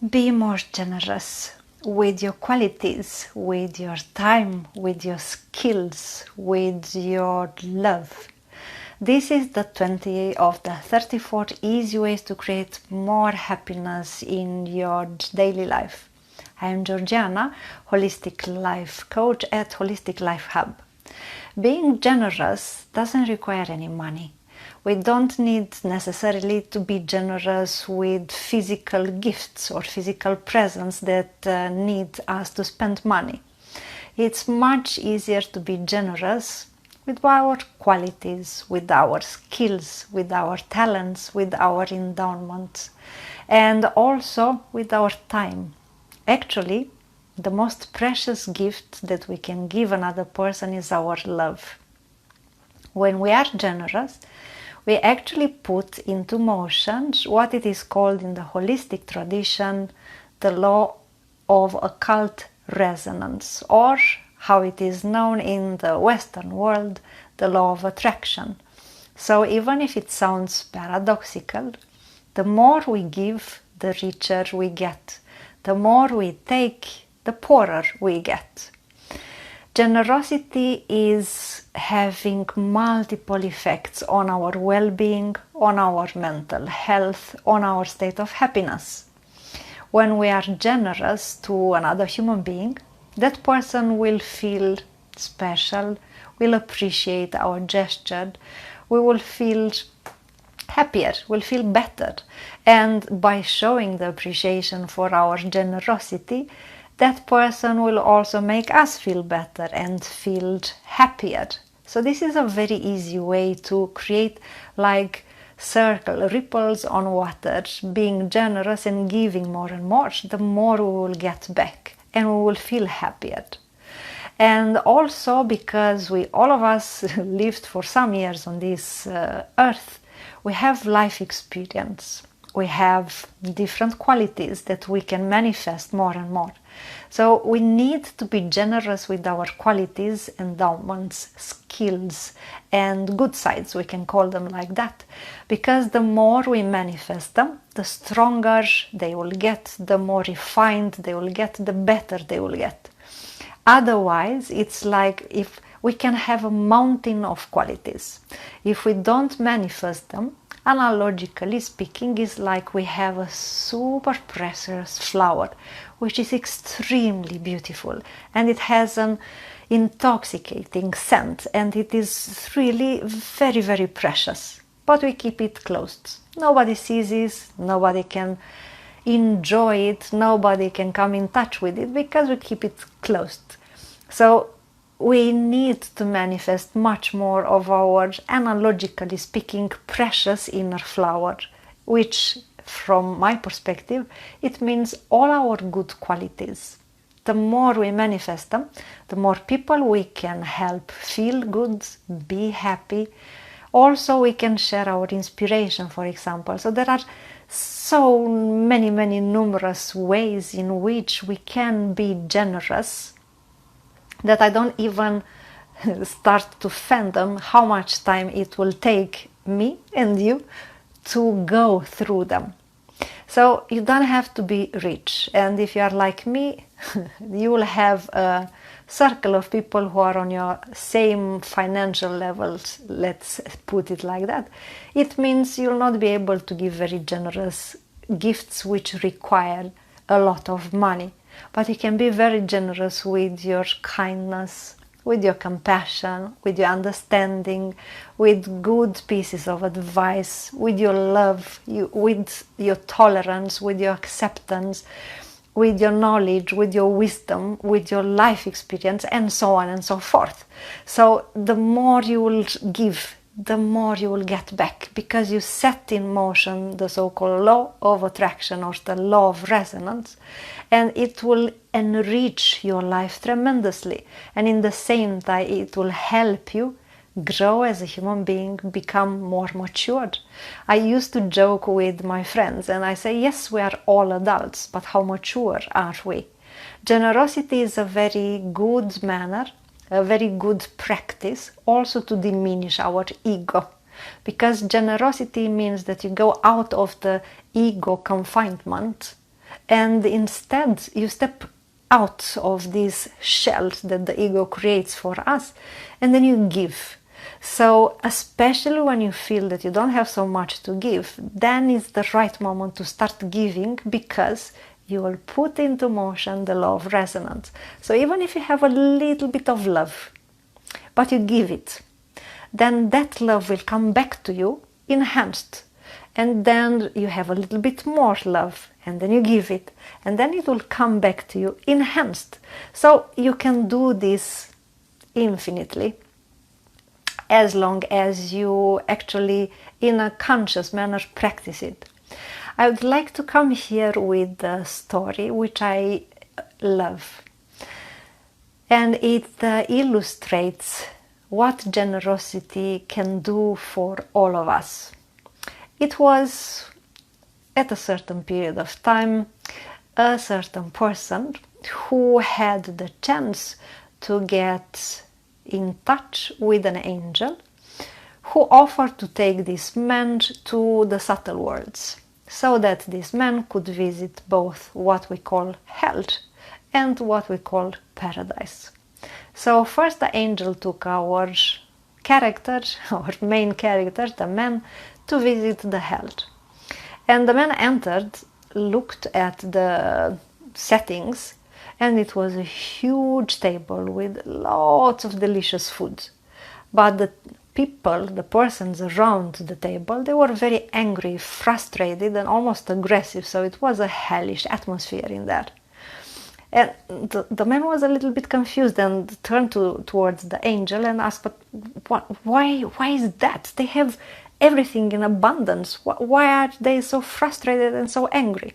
Be more generous with your qualities, with your time, with your skills, with your love. This is the 20 of the 34 easy ways to create more happiness in your daily life. I'm Georgiana, Holistic Life Coach at Holistic Life Hub. Being generous doesn't require any money. We don't need necessarily to be generous with physical gifts or physical presents that need us to spend money. It's much easier to be generous with our qualities, with our skills, with our talents, with our endowments, and also with our time. Actually, the most precious gift that we can give another person is our love. When we are generous, we actually put into motion what it is called in the holistic tradition the law of occult resonance, or how it is known in the Western world, the law of attraction. So even if it sounds paradoxical, the more we give, the richer we get. The more we take, the poorer we get. Generosity is having multiple effects on our well-being, on our mental health, on our state of happiness. When we are generous to another human being, that person will feel special, will appreciate our gesture, we will feel happier, will feel better. And by showing the appreciation for our generosity, that person will also make us feel better and feel happier. So this is a very easy way to create like circle, ripples on water, being generous and giving more and more, the more we will get back and we will feel happier. And also because all of us lived for some years on this earth, we have life experience. We have different qualities that we can manifest more and more. So we need to be generous with our qualities, endowments, skills, and good sides, we can call them like that. Because the more we manifest them, the stronger they will get, the more refined they will get, the better they will get. Otherwise, it's like if we can have a mountain of qualities. If we don't manifest them, analogically speaking, is like we have a super precious flower, which is extremely beautiful, and it has an intoxicating scent, and it is really very, very precious. But we keep it closed. Nobody sees it, nobody can enjoy it, nobody can come in touch with it because we keep it closed. So we need to manifest much more of our, analogically speaking, precious inner flower, which, from my perspective, it means all our good qualities. The more we manifest them, the more people we can help feel good, be happy. Also, we can share our inspiration, for example. So there are so many, numerous ways in which we can be generous that I don't even start to fathom how much time it will take me and you to go through them. So you don't have to be rich, and if you are like me, you will have a circle of people who are on your same financial levels, let's put it like that. It means you'll not be able to give very generous gifts which require a lot of money. But you can be very generous with your kindness, with your compassion, with your understanding, with good pieces of advice, with your love, with your tolerance, with your acceptance, with your knowledge, with your wisdom, with your life experience, and so on and so forth. So the more you will give, the more you will get back, because you set in motion the so-called law of attraction, or the law of resonance, and it will enrich your life tremendously, and in the same time it will help you grow as a human being, become more matured. I used to joke with my friends and I say, yes, we are all adults, but how mature are we? Generosity is a very good manner, a very good practice also to diminish our ego, because generosity means that you go out of the ego confinement and instead you step out of this shell that the ego creates for us, and then you give. So especially when you feel that you don't have so much to give, then is the right moment to start giving, because you will put into motion the law of resonance. So even if you have a little bit of love, but you give it, then that love will come back to you enhanced. And then you have a little bit more love, and then you give it, and then it will come back to you enhanced. So you can do this infinitely, as long as you actually, in a conscious manner, practice it. I would like to come here with a story which I love, and it illustrates what generosity can do for all of us. It was at a certain period of time, a certain person who had the chance to get in touch with an angel who offered to take this man to the subtle worlds, so that this man could visit both what we call hell and what we call paradise. So first the angel took our character, our main character, the man, to visit the hell. And the man entered, looked at the settings, and it was a huge table with lots of delicious food. But the people, the persons around the table, they were very angry, frustrated, and almost aggressive. So it was a hellish atmosphere in there. And the man was a little bit confused and turned towards the angel and asked, "But why is that? They have everything in abundance. Why are they so frustrated and so angry?"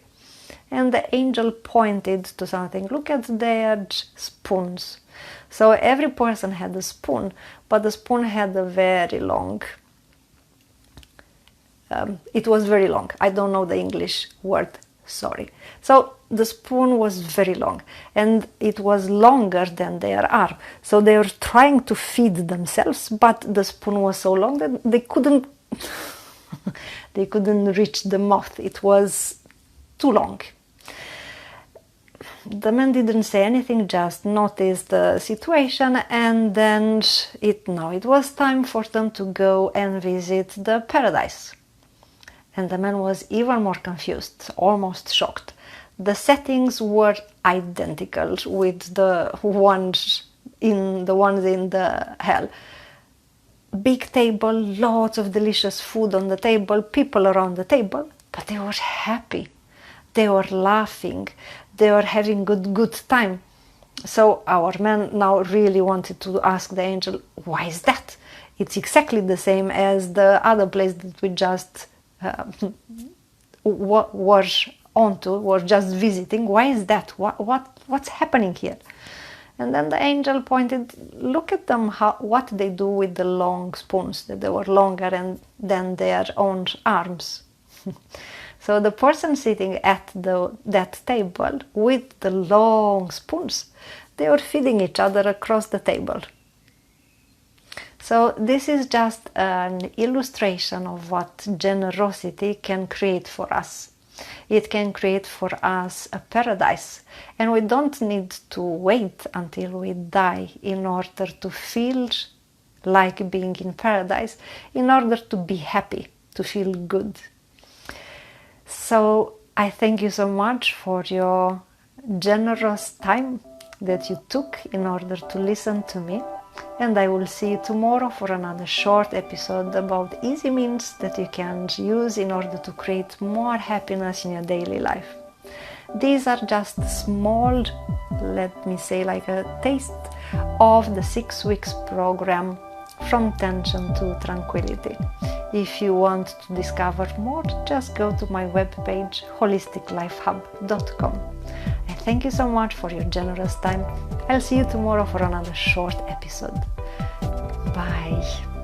And the angel pointed to something. "Look at their spoons." So every person had a spoon, but the spoon had a very long, it was very long. I don't know the English word, sorry. So the spoon was very long, and it was longer than their arm. So they were trying to feed themselves, but the spoon was so long that they couldn't they couldn't reach the mouth. It was too long. The man didn't say anything, just noticed the situation, and then it was time for them to go and visit the paradise. And the man was even more confused, almost shocked. The settings were identical with the ones in the hell. Big table, lots of delicious food on the table, people around the table, but they were happy. They were laughing. They were having good time. So our man now really wanted to ask the angel, "Why is that? It's exactly the same as the other place that we just were just visiting. Why is that? What's happening here?" And then the angel pointed, "Look at them, what they do with the long spoons, that they were longer than their own arms." So the person sitting at that table with the long spoons, they were feeding each other across the table. So this is just an illustration of what generosity can create for us. It can create for us a paradise, and we don't need to wait until we die in order to feel like being in paradise, in order to be happy, to feel good. So I thank you so much for your generous time that you took in order to listen to me, and I will see you tomorrow for another short episode about easy means that you can use in order to create more happiness in your daily life. These are just small, let me say, like a taste of the 6 weeks program From Tension to Tranquility. If you want to discover more, just go to my webpage holisticlifehub.com. I thank you so much for your generous time. I'll see you tomorrow for another short episode. Bye.